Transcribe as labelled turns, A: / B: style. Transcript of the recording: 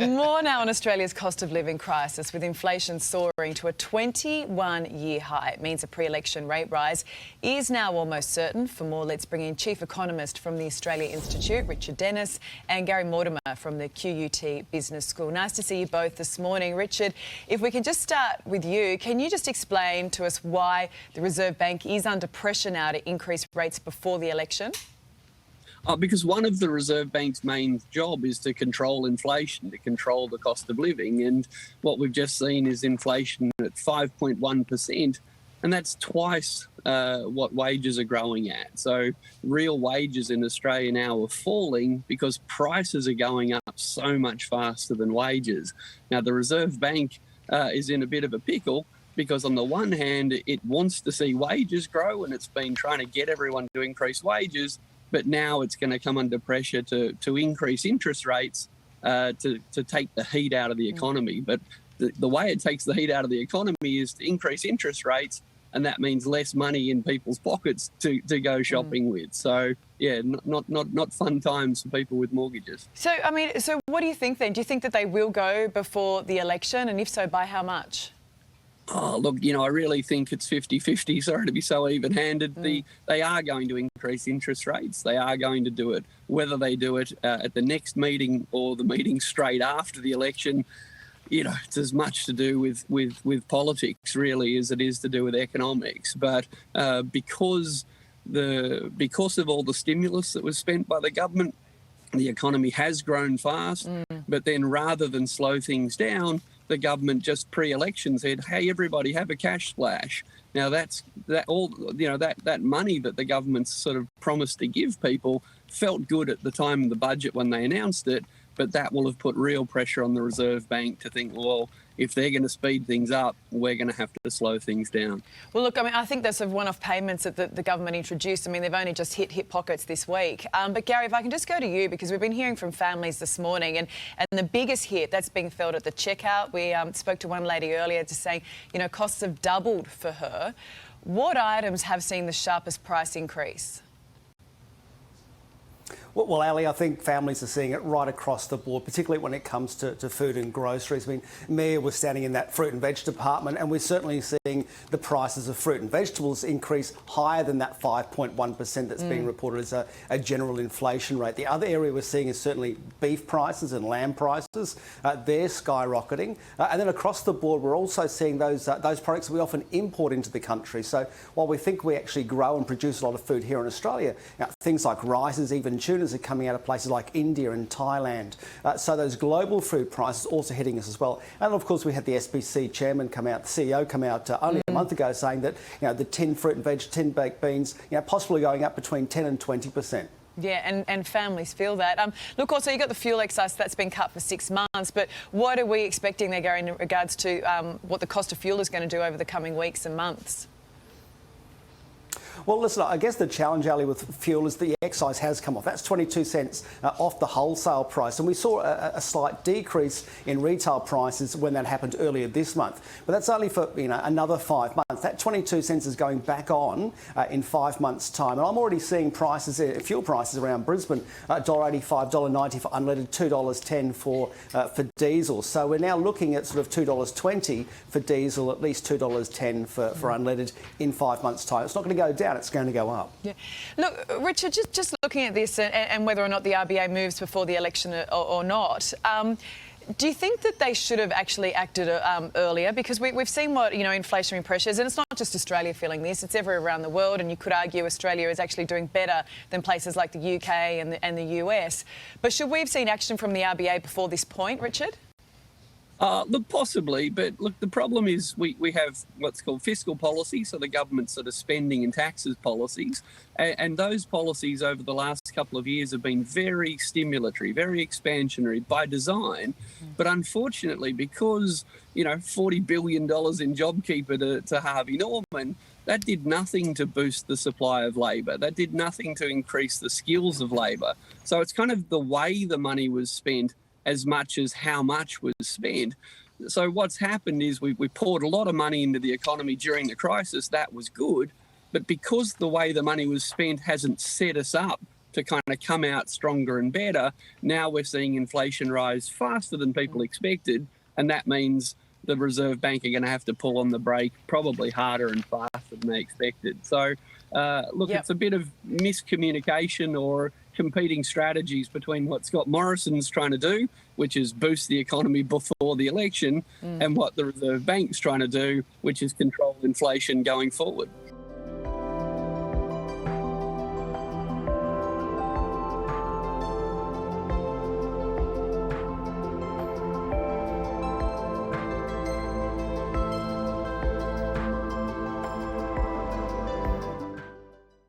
A: More now on Australia's cost of living crisis, with inflation soaring to a 21-year high. It means a pre-election rate rise is now almost certain. For more, let's bring in Chief Economist from the Australia Institute, Richard Dennis, and Gary Mortimer from the QUT Business School. Nice to see you both this morning. Richard, if we can just start with you, can you just explain to us why the Reserve Bank is under pressure now to increase rates before the election?
B: Because one of the Reserve Bank's main job is to control inflation, to control the cost of living. And what we've just seen is inflation at 5.1%, and that's twice what wages are growing at. So real wages in Australia now are falling because prices are going up so much faster than wages. Now, the Reserve Bank is in a bit of a pickle, because on the one hand, it wants to see wages grow, and it's been trying to get everyone to increase wages. But now it's going to come under pressure to increase interest rates to take the heat out of the economy. But the way it takes the heat out of the economy is to increase interest rates, and that means less money in people's pockets to go shopping with. So, yeah, not fun times for people with mortgages. So
A: what do you think then? Do you think that they will go before the election, and if so, by how much?
B: Oh, look, I really think it's 50-50. Sorry to be so even-handed. They are going to increase interest rates. They are going to do it. Whether they do it at the next meeting or the meeting straight after the election, it's as much to do with politics, really, as it is to do with economics. But because of all the stimulus that was spent by the government, the economy has grown fast. But then rather than slow things down, the government just pre-election said, "Hey, everybody, have a cash splash." Now that money that the government's sort of promised to give people felt good at the time of the budget when they announced it, but that will have put real pressure on the Reserve Bank to think, well, if they're going to speed things up, we're going to have to slow things down.
A: Well, look, I think there's one-off payments that the government introduced. They've only just hit pockets this week. But Gary, if I can just go to you, because we've been hearing from families this morning, and the biggest hit that's being felt at the checkout. We spoke to one lady earlier just saying, costs have doubled for her. What items have seen the sharpest price increase?
C: Well, Ali, I think families are seeing it right across the board, particularly when it comes to food and groceries. Mia was standing in that fruit and veg department, and we're certainly seeing the prices of fruit and vegetables increase higher than that 5.1% that's being reported as a general inflation rate. The other area we're seeing is certainly beef prices and lamb prices. They're skyrocketing. And then across the board, we're also seeing those products that we often import into the country. So while we think we actually grow and produce a lot of food here in Australia, things like rices, even tunas, are coming out of places like India and Thailand. So those global food prices also hitting us as well. And of course, we had the SBC chairman come out, the CEO come out only a month ago saying that the tin fruit and veg, tin baked beans, possibly going up between 10 and 20%.
A: Yeah, and families feel that. Look, also, you've got the fuel excise that's been cut for 6 months, but what are we expecting there, Gary, in regards to what the cost of fuel is going to do over the coming weeks and months?
C: Well, listen, I guess the challenge, Ali, with fuel is the excise has come off. That's 22 cents off the wholesale price. And we saw a slight decrease in retail prices when that happened earlier this month. But that's only for, another 5 months. That 22 cents is going back on in 5 months' time. And I'm already seeing prices, fuel prices around Brisbane, $1.85, $1.90 for unleaded, $2.10 for diesel. So we're now looking at sort of $2.20 for diesel, at least $2.10 for unleaded in 5 months' time. It's not going to go down. It's going to go up. Yeah.
A: Look, Richard, just looking at this and whether or not the RBA moves before the election or not, do you think that they should have actually acted earlier? Because we've seen what, inflationary pressures, and it's not just Australia feeling this, it's everywhere around the world, and you could argue Australia is actually doing better than places like the UK and the US. But should we have seen action from the RBA before this point, Richard?
B: Look, possibly, but look, the problem is we have what's called fiscal policy, so the government's sort of spending and taxes policies, and those policies over the last couple of years have been very stimulatory, very expansionary by design. But unfortunately, because, $40 billion in JobKeeper to Harvey Norman, that did nothing to boost the supply of labour. That did nothing to increase the skills of labour. So it's kind of the way the money was spent as much as how much was spent. So what's happened is we poured a lot of money into the economy during the crisis. That was good. But because the way the money was spent hasn't set us up to kind of come out stronger and better. Now we're seeing inflation rise faster than people expected, and that means the Reserve Bank are going to have to pull on the brake probably harder and faster than they expected. So, look, it's a bit of miscommunication or competing strategies between what Scott Morrison's trying to do, which is boost the economy before the election, and what the Reserve Bank's trying to do, which is control inflation going forward.